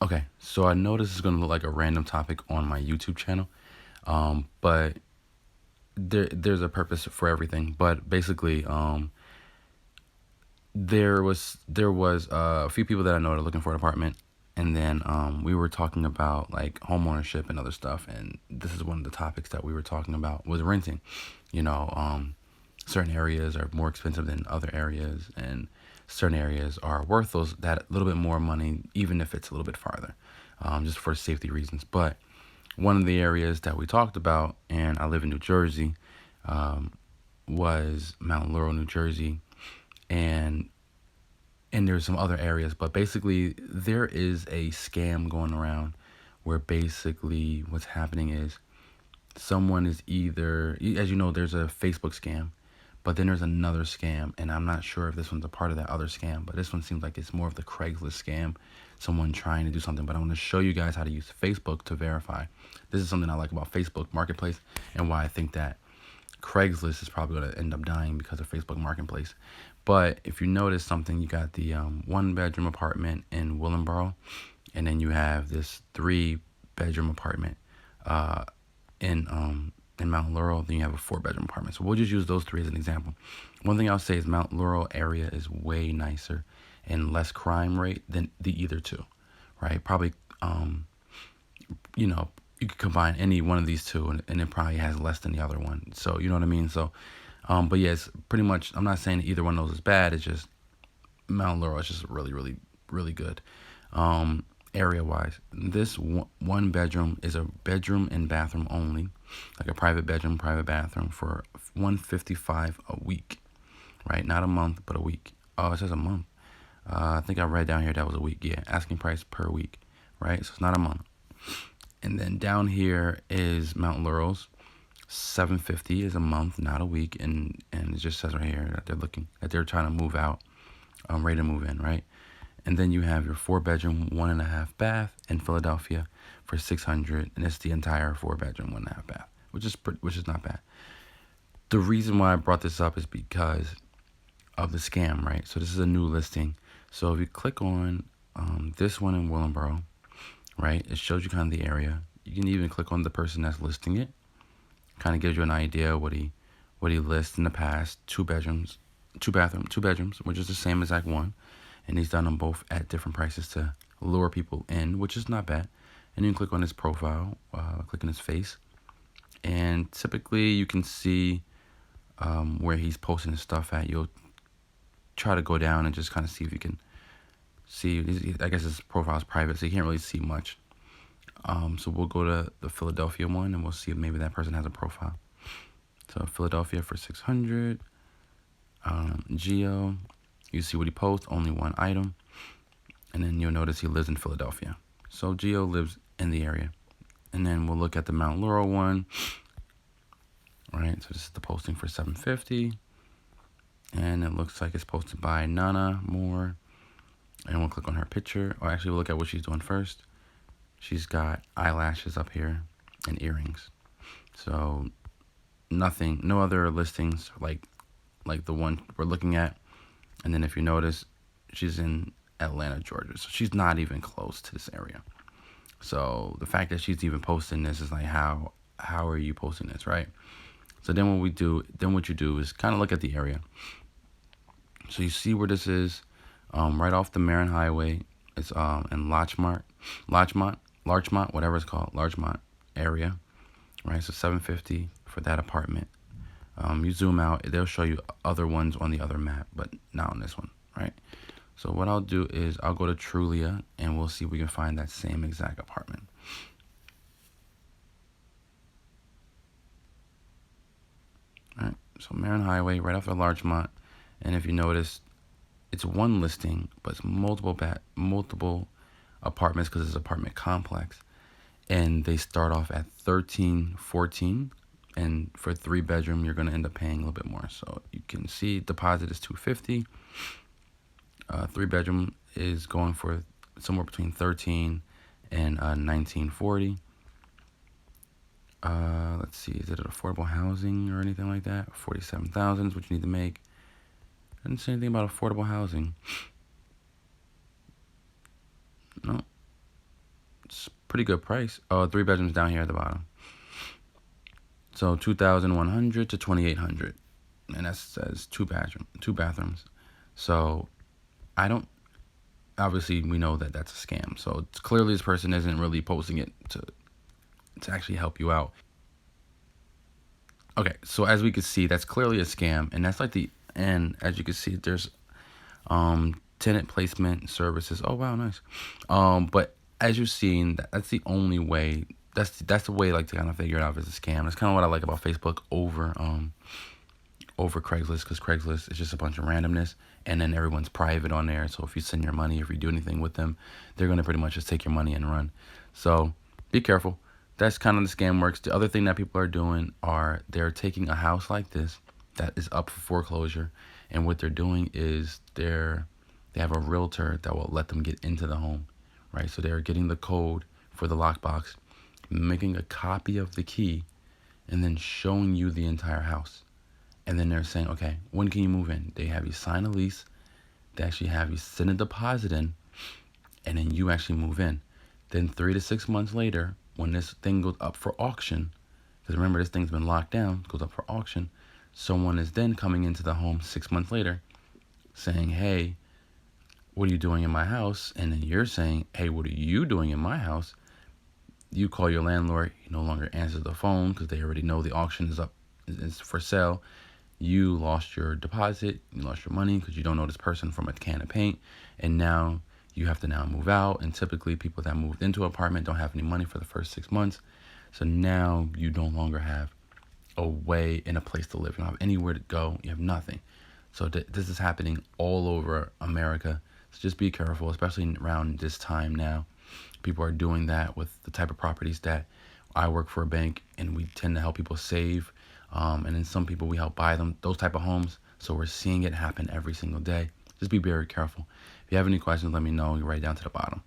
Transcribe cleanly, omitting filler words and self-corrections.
Okay, so I know this is gonna look like a random topic on my YouTube channel, but there's a purpose for everything. But basically, there was a few people that I know that are looking for an apartment, and then we were talking about like home ownership and other stuff, and this is one of the topics that we were talking about was renting. You know, certain areas are more expensive than other areas, and certain areas are worth that little bit more money, even if it's a little bit farther, just for safety reasons. But one of the areas that we talked about, and I live in New Jersey, was Mount Laurel, New Jersey, and there's some other areas, but basically there is a scam going around where basically what's happening is someone is either, as you know, there's a Facebook scam, but then there's another scam, and I'm not sure if this one's a part of that other scam, but this one seems like it's more of the Craigslist scam, someone trying to do something. But I want to show you guys how to use Facebook to verify. This is something I like about Facebook Marketplace, and why I think that Craigslist is probably going to end up dying because of Facebook Marketplace. But if you notice something, you got the one bedroom apartment in Willingboro, and then you have this 3 bedroom apartment uh, in Mount Laurel. Then you have a 4 bedroom apartment. So we'll just use those 3 as an example. One thing I'll say is Mount Laurel area is way nicer and less crime rate than the either two, right? Probably, you know, you could combine any one of these two, and it probably has less than the other one. So you know what I mean. So, but yeah, it's pretty much. I'm not saying that either one of those is bad. It's just Mount Laurel is just really, really, really good. Area wise, this one bedroom is a bedroom and bathroom only, like a private bedroom, private bathroom for $155 a week, right? Not a month, but a week. Oh, it says a month. I think I read down here that was a week. Yeah, asking price per week, right? So it's not a month. And then down here is Mount Laurel's. $750 is a month, not a week, and it just says right here that they're trying to move out, ready to move in, right? And then you have your 4 bedroom, 1.5 bath in Philadelphia for $600, and it's the entire 4 bedroom, 1.5 bath, which is not bad. The reason why I brought this up is because of the scam, right? So this is a new listing. So if you click on this one in Willingboro, right, it shows you kind of the area. You can even click on the person that's listing it. Kind of gives you an idea what he lists in the past. 2 bedrooms, 2 bedrooms, which is the same exact one, and he's done them both at different prices to lure people in, which is not bad. And you can click on his profile, click on his face, and typically you can see where he's posting his stuff at. You'll try to go down and just kind of see if you can see. I guess his profile is private, so you can't really see much. So we'll go to the Philadelphia one, and we'll see if maybe that person has a profile. So Philadelphia for $600. Geo, you see what he posts, only one item. And then you'll notice he lives in Philadelphia. So Geo lives in the area. And then we'll look at the Mount Laurel one. All right, so this is the posting for $750. And it looks like it's posted by Nana Moore. And we'll click on her picture. Or actually, we'll look at what she's doing first. She's got eyelashes up here and earrings. So no other listings like the one we're looking at. And then if you notice, she's in Atlanta, Georgia. So she's not even close to this area. So the fact that she's even posting this is like, how are you posting this, right? So then what you do is kind of look at the area. So you see where this is, right off the Marin Highway. It's in Larchmont, whatever it's called, Larchmont area, right? So $750 for that apartment. You zoom out, they'll show you other ones on the other map, but not on this one, right? So what I'll do is I'll go to Trulia, and we'll see if we can find that same exact apartment. All right, so Marin Highway, right off of Larchmont, and if you notice, it's one listing, but it's multiple apartments because it's an apartment complex, and they start off at $13.14, and for 3 bedroom you're going to end up paying a little bit more. So you can see deposit is $250. 3 bedroom is going for somewhere between $13 and $19.40. Let's see, is it affordable housing or anything like that? $47,000 is what you need to make. Doesn't say anything about affordable housing. No. pretty good price. Oh, 3 bedrooms down here at the bottom. So 2,100 to 2,800, and that says two bathrooms. So I don't. Obviously, we know that that's a scam. So it's clearly this person isn't really posting it to actually help you out. Okay, so as we can see, that's clearly a scam, and that's like and as you can see, there's tenant placement services. Oh wow, nice. But as you've seen, that's the only way. That's the way like to kind of figure it out if it's a scam. That's kind of what I like about Facebook over Craigslist, because Craigslist is just a bunch of randomness, and then everyone's private on there. So if you send your money, if you do anything with them, they're gonna pretty much just take your money and run. So be careful. That's kind of the scam works. The other thing that people are doing are they're taking a house like this that is up for foreclosure, and what they're doing is they have a realtor that will let them get into the home, right? So they're getting the code for the lockbox, making a copy of the key, and then showing you the entire house. And then they're saying, okay, when can you move in? They have you sign a lease. They actually have you send a deposit in, and then you actually move in. Then 3 to 6 months later, when this thing goes up for auction, because remember this thing's been locked down, goes up for auction, someone is then coming into the home 6 months later saying, hey, what are you doing in my house? And then you're saying, hey, what are you doing in my house? You call your landlord, he no longer answers the phone because they already know the auction is up, is for sale. You lost your deposit, you lost your money because you don't know this person from a can of paint, and now you have to now move out. And typically people that moved into an apartment don't have any money for the first 6 months. So now you no longer have a way and a place to live. You don't have anywhere to go. You have nothing. So this is happening all over America. So just be careful, especially around this time now. People are doing that with the type of properties that I work for a bank, and we tend to help people save. And then some people we help buy them, those type of homes. So we're seeing it happen every single day. Just be very careful. If you have any questions, let me know. You write down to the bottom.